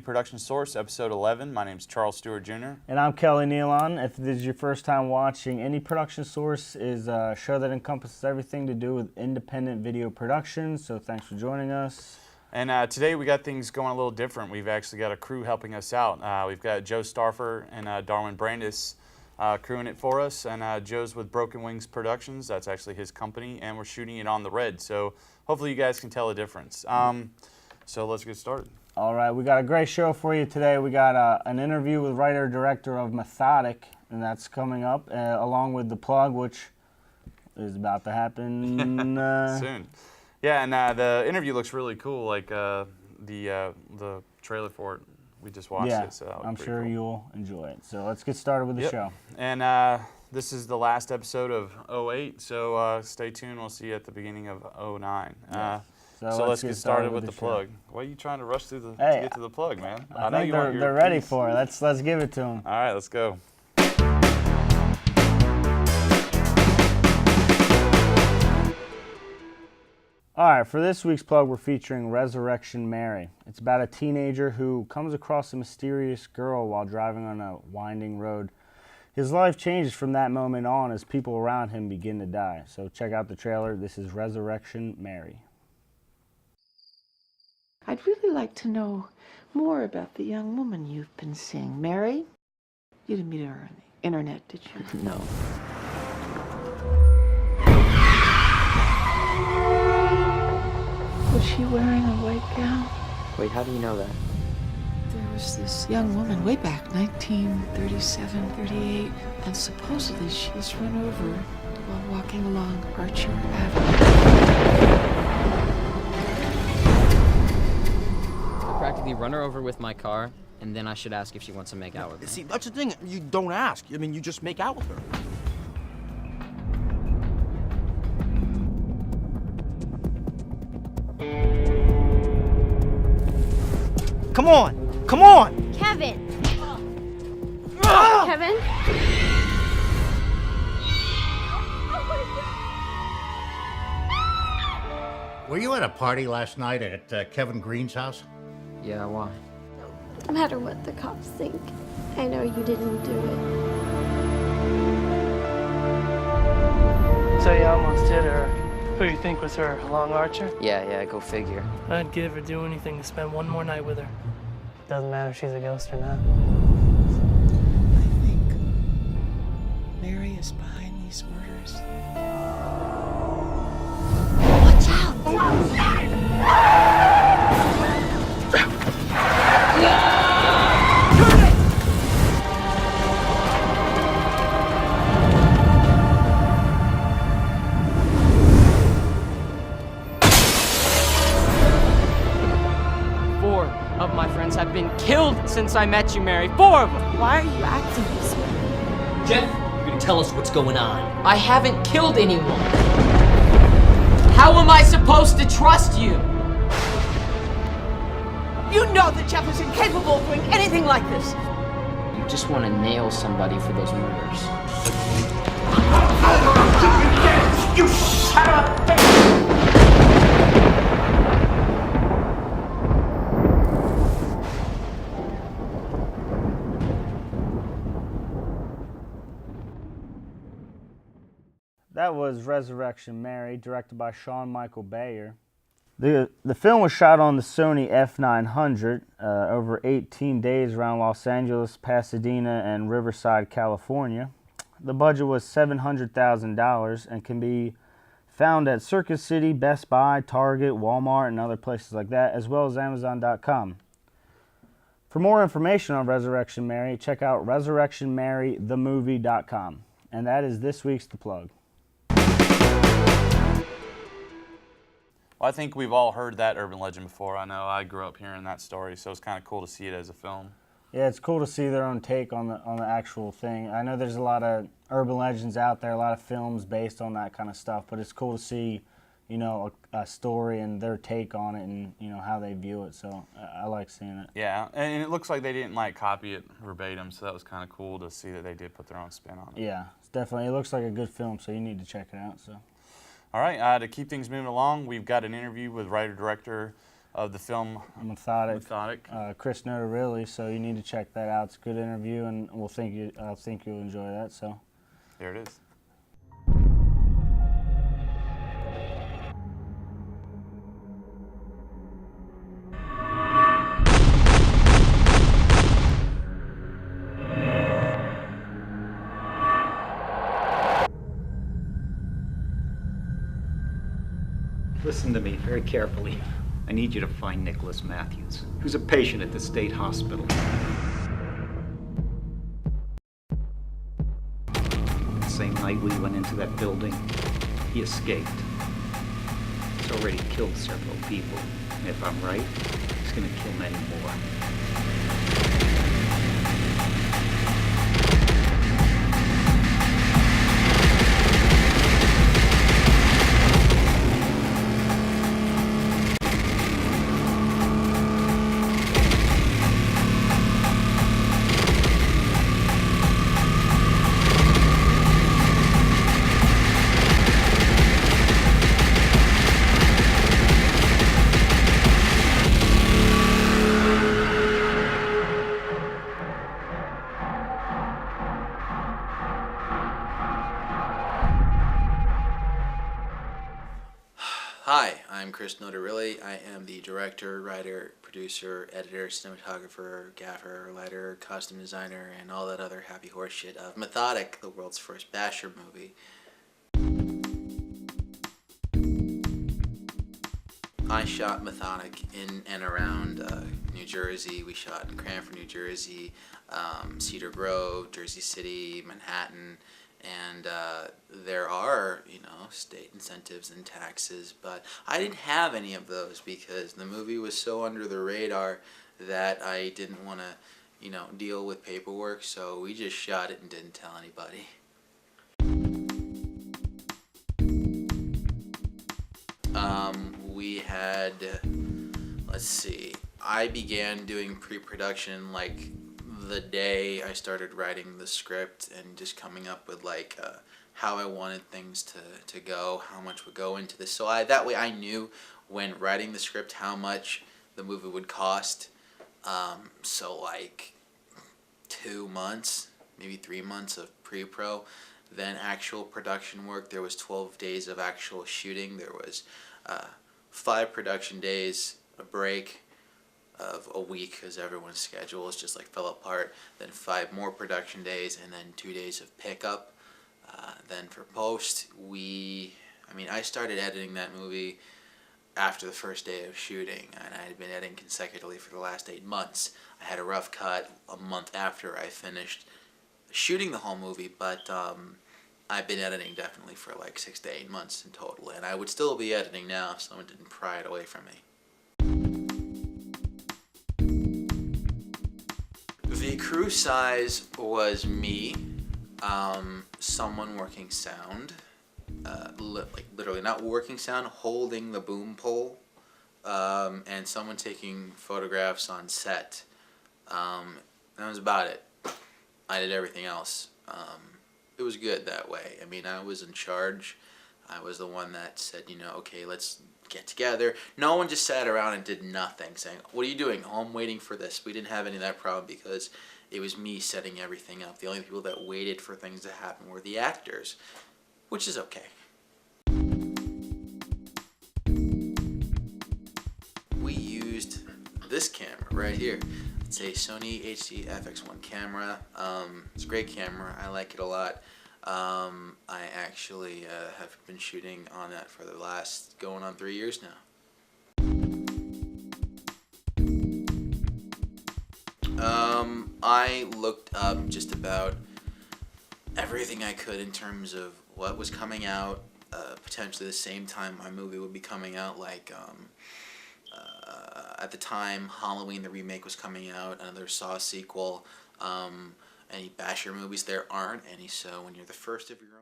Production Source, Episode 11. My name's Charles Stewart Jr. And I'm Kelly Nealon. If this is your first time watching, Indie Production Source is a show that encompasses everything to do with independent video production, so thanks for joining us. And today we got things going a little different. We've actually got a crew helping us out. We've got Joe Starfer and Darwin Brandis crewing it for us, and Joe's with Broken Wings Productions. That's actually his company, and we're shooting it on the red, so hopefully you guys can tell the difference. So let's get started. All right, we got a great show for you today. We got an interview with writer-director of Methodic, and that's coming up, along with The Plug, which is about to happen soon. Yeah, and the interview looks really cool, like the trailer for it. We just watched it, so I'm sure cool. You'll enjoy it. So let's get started with the show. And this is the last episode of 08, so stay tuned. We'll see you at the beginning of 09. So let's get started with the plug. Why are you trying to rush through to get to the plug, man? I know they're ready for it. Let's give it to them. All right, let's go. All right, for this week's plug, we're featuring Resurrection Mary. It's about a teenager who comes across a mysterious girl while driving on a winding road. His life changes from that moment on as people around him begin to die. So check out the trailer. This is Resurrection Mary. I'd really like to know more about the young woman you've been seeing. Mary? You didn't meet her on the internet, did you? No. Was she wearing a white gown? Wait, how do you know that? There was this young woman way back, 1937, 38, and supposedly she was run over while walking along Archer Avenue. Practically run her over with my car, and then I should ask if she wants to make out with me. See, that's the thing. You don't ask. I mean, you just make out with her. Come on! Come on! Kevin! Ah! Kevin? Were you at a party last night at Kevin Green's house? Yeah, why? No matter what the cops think, I know you didn't do it. So you almost hit her. Who you think was her? Long Archer? Yeah, go figure. I'd give or do anything to spend one more night with her. Doesn't matter if she's a ghost or not. I think Mary is behind these murders. Watch out! Four of my friends have been killed since I met you, Mary. 4 of them! Why are you acting this way? Jeff, you're gonna tell us what's going on. I haven't killed anyone. How am I supposed to trust you? You know that Jeff is incapable of doing anything like this. You just want to nail somebody for those murders. You shut up! That was Resurrection Mary, directed by Sean Michael Bayer. The film was shot on the Sony F900 over 18 days around Los Angeles, Pasadena, and Riverside, California. The budget was $700,000 and can be found at Circuit City, Best Buy, Target, Walmart, and other places like that, as well as Amazon.com. For more information on Resurrection Mary, check out resurrectionmarythemovie.com. And that is this week's The Plug. Well, I think we've all heard that urban legend before. I know I grew up hearing that story, so it's kind of cool to see it as a film. Yeah, it's cool to see their own take on the actual thing. I know there's a lot of urban legends out there, a lot of films based on that kind of stuff, but it's cool to see, you know, a story and their take on it and, you know, how they view it. So I like seeing it. Yeah, and it looks like they didn't like copy it verbatim, so that was kind of cool to see that they did put their own spin on it. Yeah, it's definitely. It looks like a good film, so you need to check it out. So. All right, to keep things moving along, we've got an interview with writer-director of the film Methodic. Chris Notarile, so you need to check that out. It's a good interview, and I think you'll enjoy that. So There it is. Listen to me very carefully. I need you to find Nicholas Matthews, who's a patient at the state hospital. The same night we went into that building, he escaped. He's already killed several people, and if I'm right, he's gonna kill many more. Hi, I'm Chris Notarile. I am the director, writer, producer, editor, cinematographer, gaffer, lighter, costume designer, and all that other happy horse shit of Methodic, the world's first basher movie. I shot Methodic in and around New Jersey. We shot in Cranford, New Jersey, Cedar Grove, Jersey City, Manhattan. And there are, state incentives and taxes, but I didn't have any of those because the movie was so under the radar that I didn't want to, deal with paperwork, so we just shot it and didn't tell anybody. We had, let's see, I began doing pre-production like the day I started writing the script and just coming up with how I wanted things to go, how much would go into this. So that way I knew when writing the script how much the movie would cost. So like 2 months, maybe 3 months of pre-pro, then actual production work. There was 12 days of actual shooting. There was 5 production days, a break of a week because everyone's schedules just fell apart, then 5 more production days, and then 2 days of pickup. Then for post, I started editing that movie after the first day of shooting, and I had been editing consecutively for the last 8 months. I had a rough cut a month after I finished shooting the whole movie, but I've been editing definitely for 6 to 8 months in total, and I would still be editing now if someone didn't pry it away from me. The crew size was me, someone working sound, literally not working sound, holding the boom pole, and someone taking photographs on set. That was about it. I did everything else. It was good that way. I was in charge. I was the one that said, okay, let's get together. No one just sat around and did nothing, saying, what are you doing? Oh, I'm waiting for this. We didn't have any of that problem because it was me setting everything up. The only people that waited for things to happen were the actors, which is okay. We used this camera right here. It's a Sony HD FX1 camera. It's a great camera. I like it a lot. I actually have been shooting on that for the last going on 3 years now. I looked up just about everything I could in terms of what was coming out, potentially the same time my movie would be coming out, at the time Halloween the remake was coming out, another Saw sequel, any basher movies. There aren't any, so when you're the first of your own